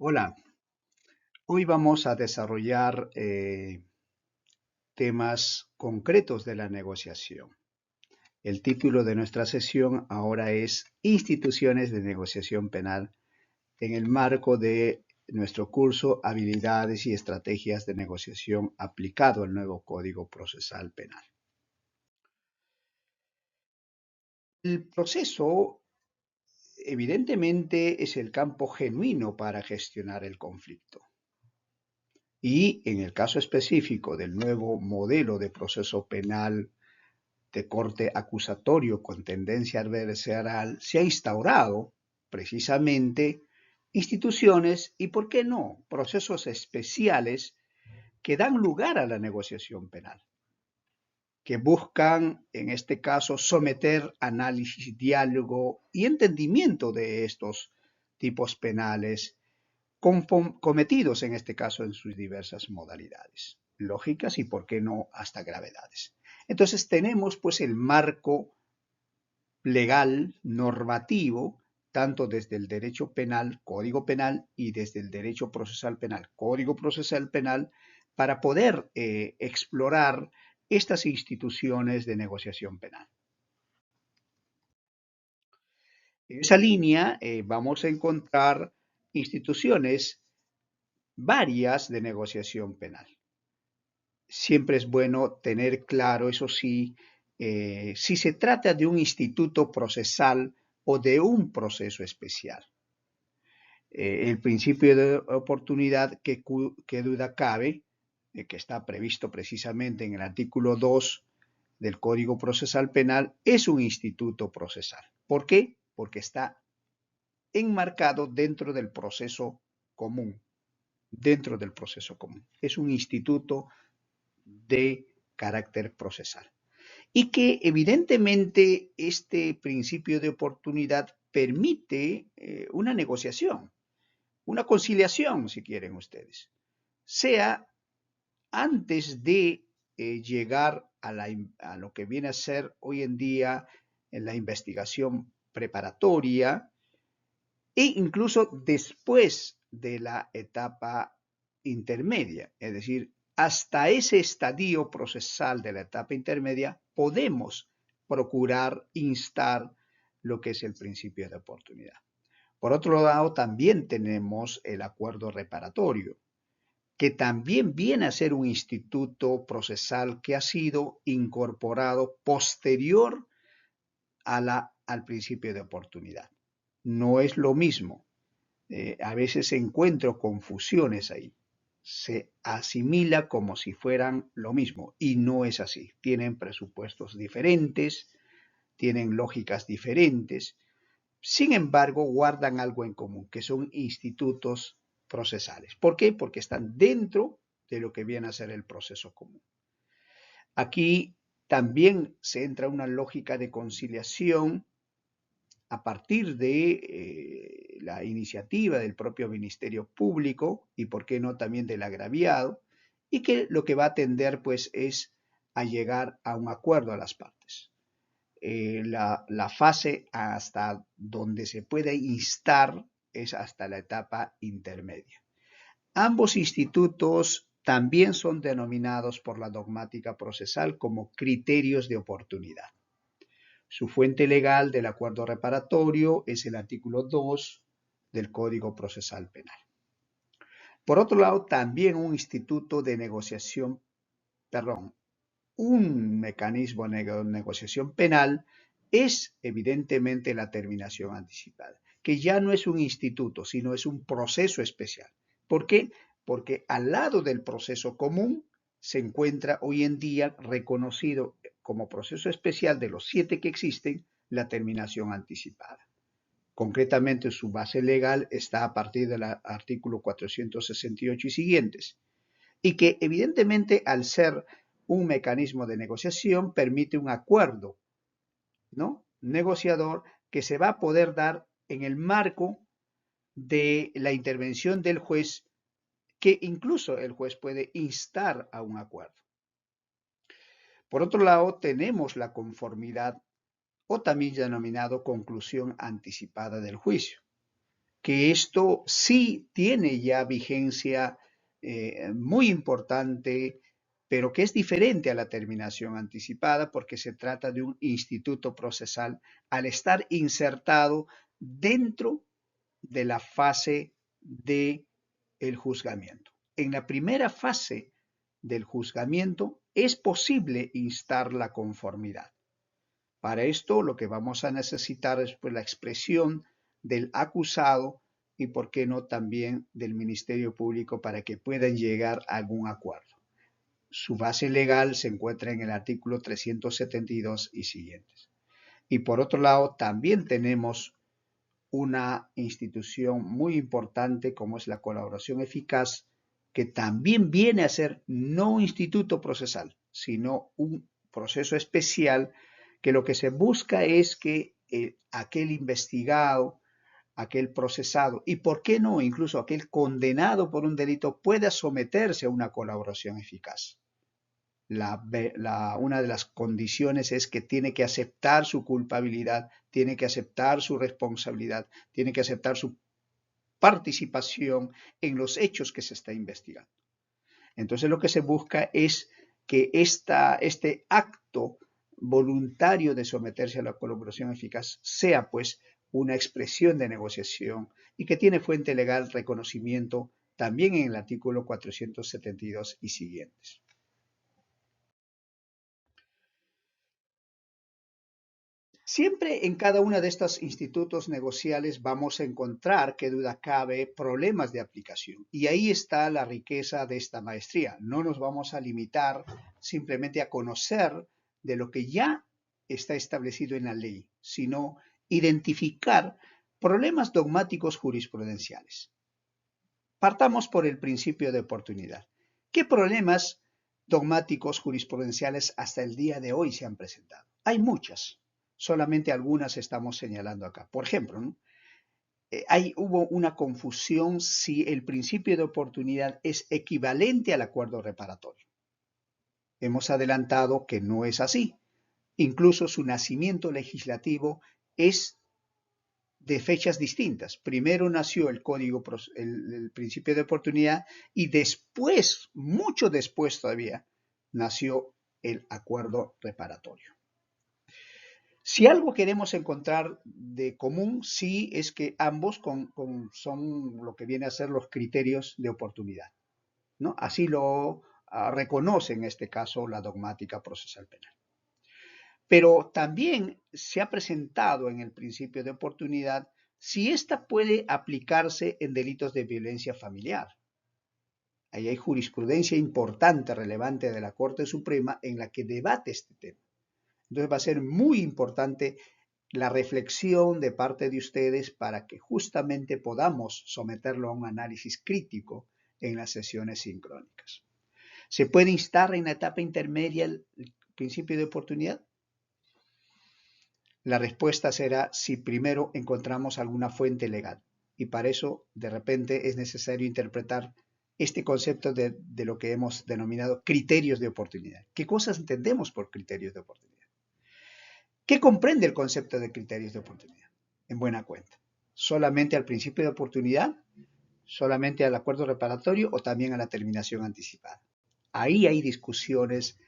Hola, hoy vamos a desarrollar temas concretos de la negociación. El título de nuestra sesión ahora es Instituciones de Negociación Penal en el marco de nuestro curso Habilidades y Estrategias de Negociación aplicado al nuevo Código Procesal Penal. El proceso evidentemente es el campo genuino para gestionar el conflicto. Y en el caso específico del nuevo modelo de proceso penal de corte acusatorio con tendencia adversarial, se ha instaurado precisamente instituciones y, ¿por qué no?, procesos especiales que dan lugar a la negociación penal, que buscan, en este caso, someter análisis, diálogo y entendimiento de estos tipos penales cometidos, en este caso, en sus diversas modalidades lógicas y, por qué no, hasta gravedades. Entonces tenemos pues el marco legal, normativo, tanto desde el derecho penal, Código Penal, y desde el derecho procesal penal, Código Procesal Penal, para poder explorar estas instituciones de negociación penal. En esa línea vamos a encontrar instituciones varias de negociación penal. Siempre es bueno tener claro, eso sí, si se trata de un instituto procesal o de un proceso especial. El principio de oportunidad, que duda cabe, que está previsto precisamente en el artículo 2 del Código Procesal Penal, es un instituto procesal. ¿Por qué? Porque está enmarcado dentro del proceso común, dentro del proceso común. Es un instituto de carácter procesal. Y que evidentemente este principio de oportunidad permite una negociación, una conciliación, si quieren ustedes, sea antes de llegar a lo que viene a ser hoy en día en la investigación preparatoria e incluso después de la etapa intermedia, es decir, hasta ese estadio procesal de la etapa intermedia podemos procurar instar lo que es el principio de oportunidad. Por otro lado, también tenemos el acuerdo reparatorio, que también viene a ser un instituto procesal que ha sido incorporado posterior al principio de oportunidad. No es lo mismo. A veces encuentro confusiones ahí. Se asimila como si fueran lo mismo y no es así. Tienen presupuestos diferentes, tienen lógicas diferentes. Sin embargo, guardan algo en común, que son institutos procesales. ¿Por qué? Porque están dentro de lo que viene a ser el proceso común. Aquí también se entra una lógica de conciliación a partir de la iniciativa del propio Ministerio Público y, por qué no, también del agraviado, y que lo que va a tender pues es a llegar a un acuerdo a las partes. La fase hasta donde se puede instar es hasta la etapa intermedia. Ambos institutos también son denominados por la dogmática procesal como criterios de oportunidad. Su fuente legal del acuerdo reparatorio es el artículo 2 del Código Procesal Penal. Por otro lado, también un instituto de negociación, perdón, un mecanismo de negociación penal es evidentemente la terminación anticipada, que ya no es un instituto, sino es un proceso especial. ¿Por qué? Porque al lado del proceso común se encuentra hoy en día reconocido como proceso especial de los 7 que existen, la terminación anticipada. Concretamente, su base legal está a partir del artículo 468 y siguientes, y que evidentemente al ser un mecanismo de negociación permite un acuerdo, ¿no?, negociador que se va a poder dar en el marco de la intervención del juez, que incluso el juez puede instar a un acuerdo. Por otro lado, tenemos la conformidad o también denominado conclusión anticipada del juicio. que esto sí tiene ya vigencia muy importante, pero que es diferente a la terminación anticipada porque se trata de un instituto procesal al estar insertado dentro de la fase de el juzgamiento. En la primera fase del juzgamiento es posible instar la conformidad. Para esto lo que vamos a necesitar es pues, la expresión del acusado y, por qué no, también del Ministerio Público para que puedan llegar a algún acuerdo. Su base legal se encuentra en el artículo 372 y siguientes. Y por otro lado, también tenemos una institución muy importante como es la colaboración eficaz, que también viene a ser no un instituto procesal, sino un proceso especial que lo que se busca es que aquel investigado, aquel procesado y, por qué no, incluso aquel condenado por un delito pueda someterse a una colaboración eficaz. Una de las condiciones es que tiene que aceptar su culpabilidad, tiene que aceptar su responsabilidad, tiene que aceptar su participación en los hechos que se está investigando. Entonces lo que se busca es que este acto voluntario de someterse a la colaboración eficaz sea pues una expresión de negociación y que tiene fuente legal reconocimiento también en el artículo 472 y siguientes. Siempre en cada uno de estos institutos negociales vamos a encontrar, qué duda cabe, problemas de aplicación. Y ahí está la riqueza de esta maestría. No nos vamos a limitar simplemente a conocer de lo que ya está establecido en la ley, sino identificar problemas dogmáticos jurisprudenciales. Partamos por el principio de oportunidad. ¿Qué problemas dogmáticos jurisprudenciales hasta el día de hoy se han presentado? Hay muchas, solamente algunas estamos señalando acá. Por ejemplo, ¿no? Hubo una confusión si el principio de oportunidad es equivalente al acuerdo reparatorio. Hemos adelantado que no es así. Incluso su nacimiento legislativo es de fechas distintas. Primero nació el principio de oportunidad y después, mucho después todavía, nació el acuerdo reparatorio. Si algo queremos encontrar de común, sí es que ambos son lo que viene a ser los criterios de oportunidad, ¿no? Así lo reconoce en este caso la dogmática procesal penal. Pero también se ha presentado en el principio de oportunidad si ésta puede aplicarse en delitos de violencia familiar. Ahí hay jurisprudencia importante, relevante de la Corte Suprema en la que debate este tema. Entonces va a ser muy importante la reflexión de parte de ustedes para que justamente podamos someterlo a un análisis crítico en las sesiones sincrónicas. ¿Se puede instar en la etapa intermedia el principio de oportunidad? La respuesta será si primero encontramos alguna fuente legal. Y para eso, de repente, es necesario interpretar este concepto de lo que hemos denominado criterios de oportunidad. ¿Qué cosas entendemos por criterios de oportunidad? ¿Qué comprende el concepto de criterios de oportunidad? En buena cuenta. ¿Solamente al principio de oportunidad? ¿Solamente al acuerdo reparatorio o también a la terminación anticipada? Ahí hay discusiones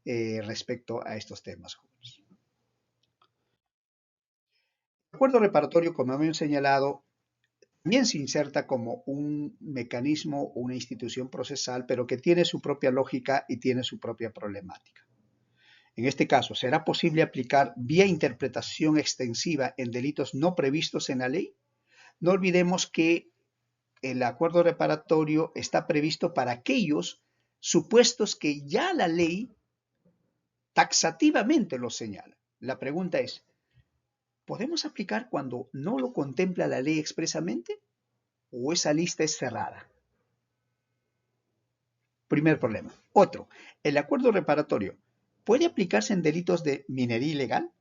respecto a estos temas, jóvenes. El acuerdo reparatorio, como hemos señalado, también se inserta como un mecanismo, una institución procesal, pero que tiene su propia lógica y tiene su propia problemática. En este caso, ¿será posible aplicar vía interpretación extensiva en delitos no previstos en la ley? No olvidemos que el acuerdo reparatorio está previsto para aquellos supuestos que ya la ley taxativamente los señala. La pregunta es, ¿podemos aplicar cuando no lo contempla la ley expresamente? ¿O esa lista es cerrada? Primer problema. Otro, el acuerdo reparatorio puede aplicarse en delitos de minería ilegal,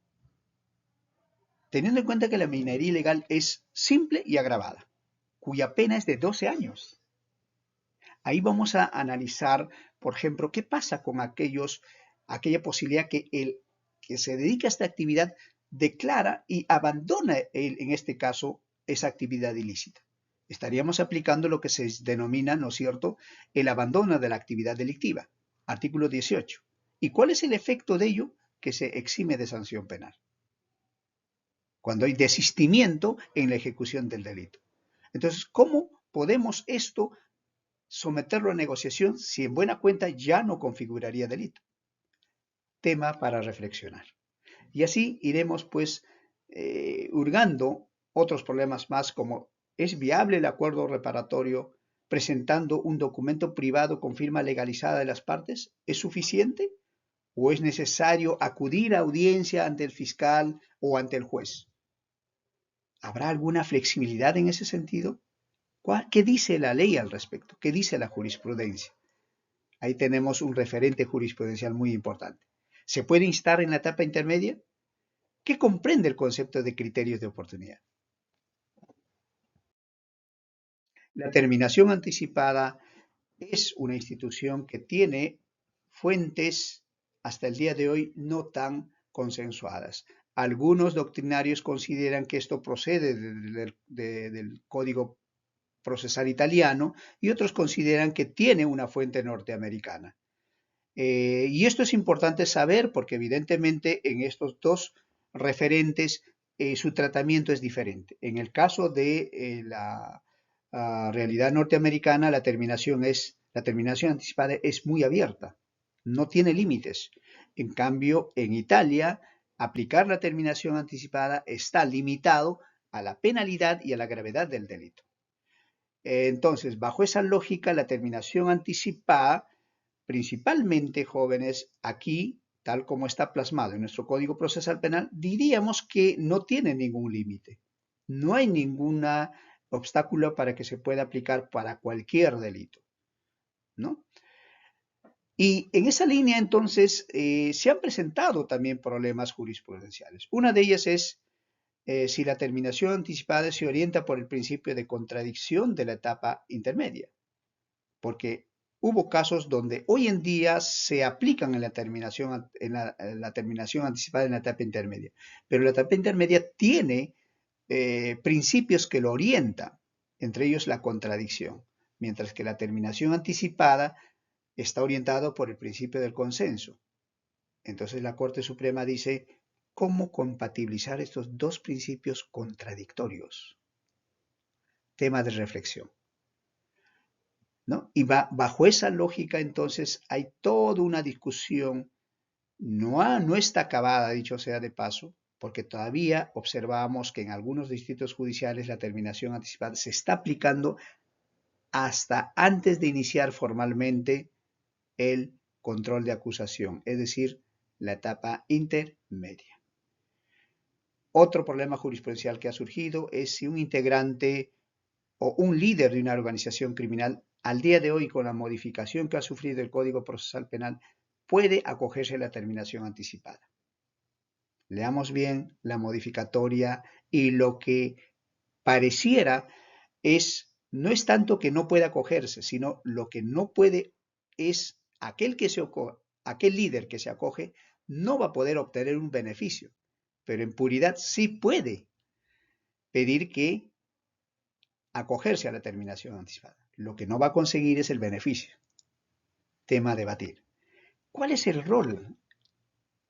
teniendo en cuenta que la minería ilegal es simple y agravada, cuya pena es de 12 años. Ahí vamos a analizar, por ejemplo, qué pasa con aquella posibilidad que el que se dedica a esta actividad declara y abandona, en este caso, esa actividad ilícita. Estaríamos aplicando lo que se denomina, ¿no es cierto?, el abandono de la actividad delictiva, artículo 18. ¿Y cuál es el efecto de ello? Que se exime de sanción penal, cuando hay desistimiento en la ejecución del delito. Entonces, ¿cómo podemos esto someterlo a negociación si en buena cuenta ya no configuraría delito? Tema para reflexionar. Y así iremos pues hurgando otros problemas más como ¿es viable el acuerdo reparatorio presentando un documento privado con firma legalizada de las partes? ¿Es suficiente? ¿O es necesario acudir a audiencia ante el fiscal o ante el juez? ¿Habrá alguna flexibilidad en ese sentido? ¿Qué dice la ley al respecto? ¿Qué dice la jurisprudencia? Ahí tenemos un referente jurisprudencial muy importante. ¿Se puede instar en la etapa intermedia? ¿Qué comprende el concepto de criterios de oportunidad? La terminación anticipada es una institución que tiene fuentes hasta el día de hoy no tan consensuadas. Algunos doctrinarios consideran que esto procede del Código Procesal italiano y otros consideran que tiene una fuente norteamericana. Y esto es importante saber porque evidentemente en estos dos referentes su tratamiento es diferente. En el caso de la realidad norteamericana, la terminación anticipada es muy abierta, no tiene límites. En cambio, en Italia, aplicar la terminación anticipada está limitado a la penalidad y a la gravedad del delito. Entonces, bajo esa lógica, la terminación anticipada principalmente jóvenes, aquí, tal como está plasmado en nuestro Código Procesal Penal, diríamos que no tiene ningún límite. No hay ningún obstáculo para que se pueda aplicar para cualquier delito, ¿no? Y en esa línea, entonces, se han presentado también problemas jurisprudenciales. Una de ellas es si la terminación anticipada se orienta por el principio de contradicción de la etapa intermedia, porque hubo casos donde hoy en día se aplican en la terminación anticipada en la etapa intermedia, pero la etapa intermedia tiene principios que lo orientan, entre ellos la contradicción, mientras que la terminación anticipada está orientado por el principio del consenso. Entonces la Corte Suprema dice, ¿cómo compatibilizar estos dos principios contradictorios? Tema de reflexión. ¿No? Y bajo esa lógica, entonces, hay toda una discusión, no está acabada, dicho sea de paso, porque todavía observamos que en algunos distritos judiciales la terminación anticipada se está aplicando hasta antes de iniciar formalmente el control de acusación, es decir, la etapa intermedia. Otro problema jurisprudencial que ha surgido es si un integrante o un líder de una organización criminal, al día de hoy, con la modificación que ha sufrido el Código Procesal Penal, puede acogerse a la terminación anticipada. Leamos bien la modificatoria y lo que pareciera no es tanto que no pueda acogerse, sino lo que no puede es aquel líder que se acoge no va a poder obtener un beneficio, pero en puridad sí puede pedir que acogerse a la terminación anticipada. Lo que no va a conseguir es el beneficio. Tema a debatir. ¿Cuál es el rol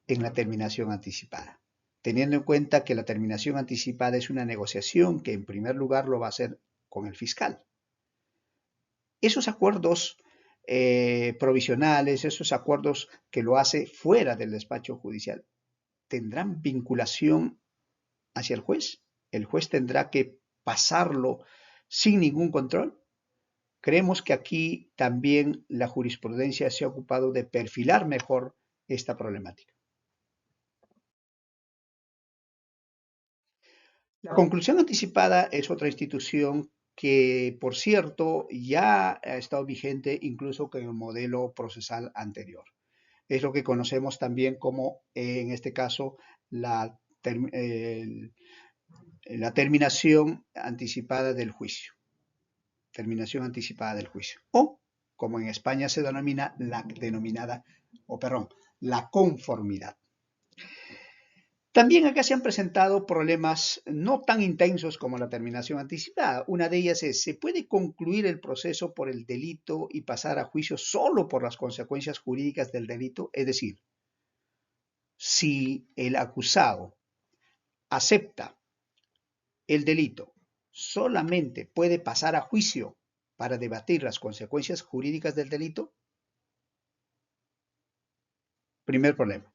en la terminación anticipada? Teniendo en cuenta que la terminación anticipada es una negociación que en primer lugar lo va a hacer con el fiscal. Esos acuerdos provisionales, esos acuerdos que lo hace fuera del despacho judicial, ¿tendrán vinculación hacia el juez? ¿El juez tendrá que pasarlo sin ningún control? Creemos que aquí también la jurisprudencia se ha ocupado de perfilar mejor esta problemática. La conclusión anticipada es otra institución que, por cierto, ya ha estado vigente incluso con el modelo procesal anterior. Es lo que conocemos también como, en este caso, la terminación anticipada del juicio. Terminación anticipada del juicio. O, como en España se denomina, la conformidad. También acá se han presentado problemas no tan intensos como la terminación anticipada. Una de ellas es, ¿se puede concluir el proceso por el delito y pasar a juicio solo por las consecuencias jurídicas del delito? Es decir, si el acusado acepta el delito, solamente puede pasar a juicio para debatir las consecuencias jurídicas del delito. Primer problema.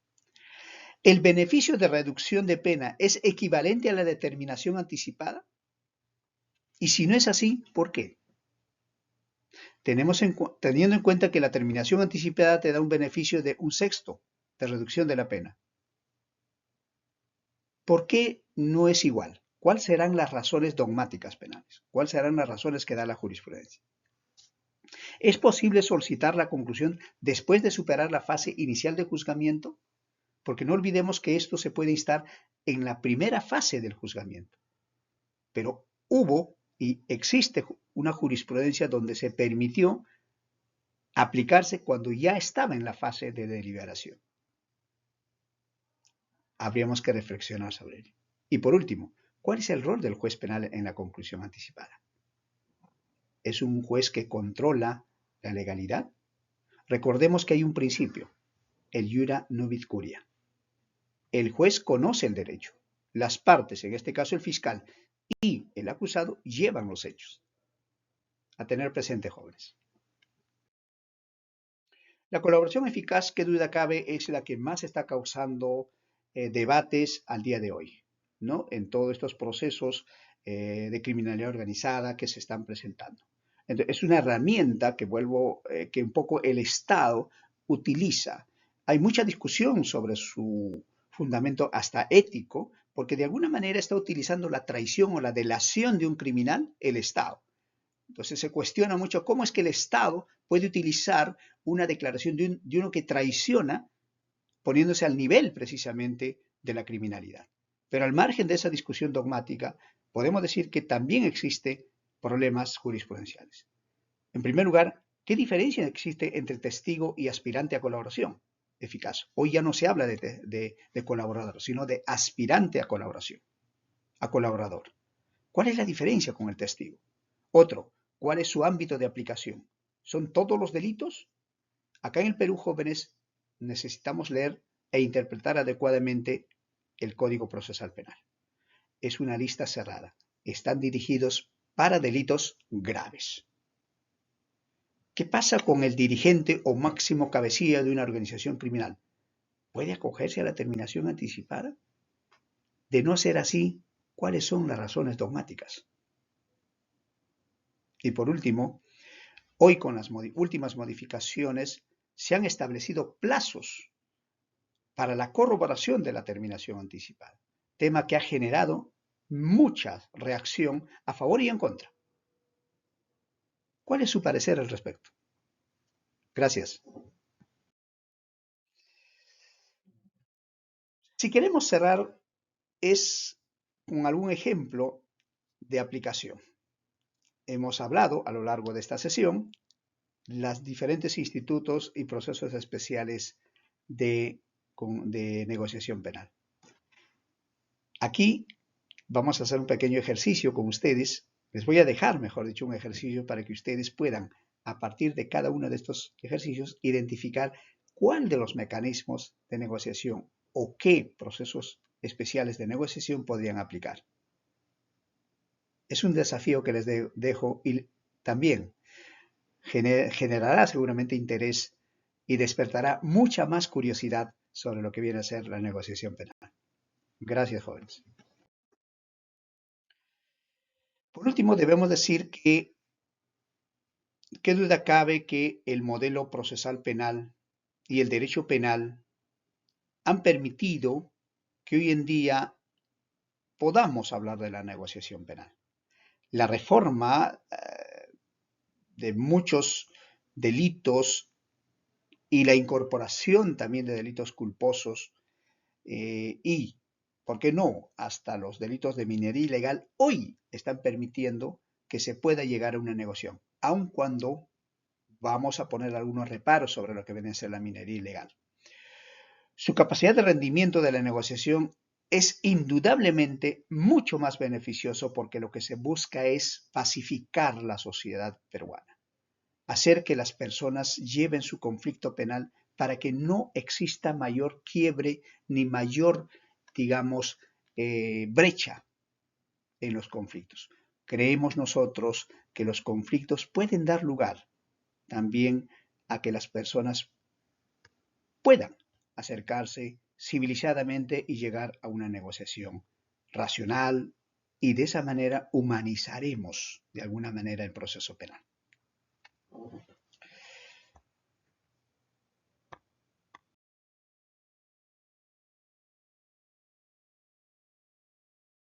¿El beneficio de reducción de pena es equivalente a la determinación anticipada? Y si no es así, ¿por qué? Teniendo en cuenta que la terminación anticipada te da un beneficio de 1/6 de reducción de la pena. ¿Por qué no es igual? ¿Cuáles serán las razones dogmáticas penales? ¿Cuáles serán las razones que da la jurisprudencia? ¿Es posible solicitar la conclusión después de superar la fase inicial de juzgamiento? Porque no olvidemos que esto se puede instar en la primera fase del juzgamiento. Pero hubo y existe una jurisprudencia donde se permitió aplicarse cuando ya estaba en la fase de deliberación. Habríamos que reflexionar sobre ello. Y por último, ¿cuál es el rol del juez penal en la conclusión anticipada? ¿Es un juez que controla la legalidad? Recordemos que hay un principio, el iura nobis curia. El juez conoce el derecho. Las partes, en este caso el fiscal y el acusado, llevan los hechos. A tener presente, jóvenes. La colaboración eficaz, qué duda cabe, es la que más está causando debates al día de hoy, ¿no? En todos estos procesos de criminalidad organizada que se están presentando. Entonces, es una herramienta que un poco el Estado utiliza. Hay mucha discusión sobre su fundamento hasta ético, porque de alguna manera está utilizando la traición o la delación de un criminal el Estado. Entonces se cuestiona mucho cómo es que el Estado puede utilizar una declaración de uno que traiciona poniéndose al nivel precisamente de la criminalidad. Pero al margen de esa discusión dogmática, podemos decir que también existen problemas jurisprudenciales. En primer lugar, ¿qué diferencia existe entre testigo y aspirante a colaboración eficaz? Hoy ya no se habla de colaborador, sino de aspirante a colaboración, a colaborador. ¿Cuál es la diferencia con el testigo? Otro, ¿cuál es su ámbito de aplicación? ¿Son todos los delitos? Acá en el Perú, jóvenes, necesitamos leer e interpretar adecuadamente el Código Procesal Penal. Es una lista cerrada. Están dirigidos para delitos graves. ¿Qué pasa con el dirigente o máximo cabecilla de una organización criminal? ¿Puede acogerse a la terminación anticipada? De no ser así, ¿cuáles son las razones dogmáticas? Y por último, hoy con las últimas modificaciones se han establecido plazos para la corroboración de la terminación anticipada, tema que ha generado mucha reacción a favor y en contra. ¿Cuál es su parecer al respecto? Gracias. Si queremos cerrar es con algún ejemplo de aplicación. Hemos hablado a lo largo de esta sesión los diferentes institutos y procesos especiales de negociación penal. Aquí vamos a hacer un pequeño ejercicio con ustedes. Les voy a dejar, mejor dicho, un ejercicio para que ustedes puedan, a partir de cada uno de estos ejercicios, identificar cuál de los mecanismos de negociación o qué procesos especiales de negociación podrían aplicar. Es un desafío que les dejo y también generará seguramente interés y despertará mucha más curiosidad sobre lo que viene a ser la negociación penal. Gracias, jóvenes. Por último, debemos decir que qué duda cabe que el modelo procesal penal y el derecho penal han permitido que hoy en día podamos hablar de la negociación penal. La reforma de muchos delitos y la incorporación también de delitos culposos y, ¿por qué no?, hasta los delitos de minería ilegal hoy están permitiendo que se pueda llegar a una negociación, aun cuando vamos a poner algunos reparos sobre lo que viene a ser la minería ilegal. Su capacidad de rendimiento de la negociación es indudablemente mucho más beneficioso porque lo que se busca es pacificar la sociedad peruana, hacer que las personas lleven su conflicto penal para que no exista mayor quiebre ni mayor, digamos, brecha en los conflictos. Creemos nosotros que los conflictos pueden dar lugar también a que las personas puedan acercarse civilizadamente y llegar a una negociación racional y de esa manera humanizaremos de alguna manera el proceso penal.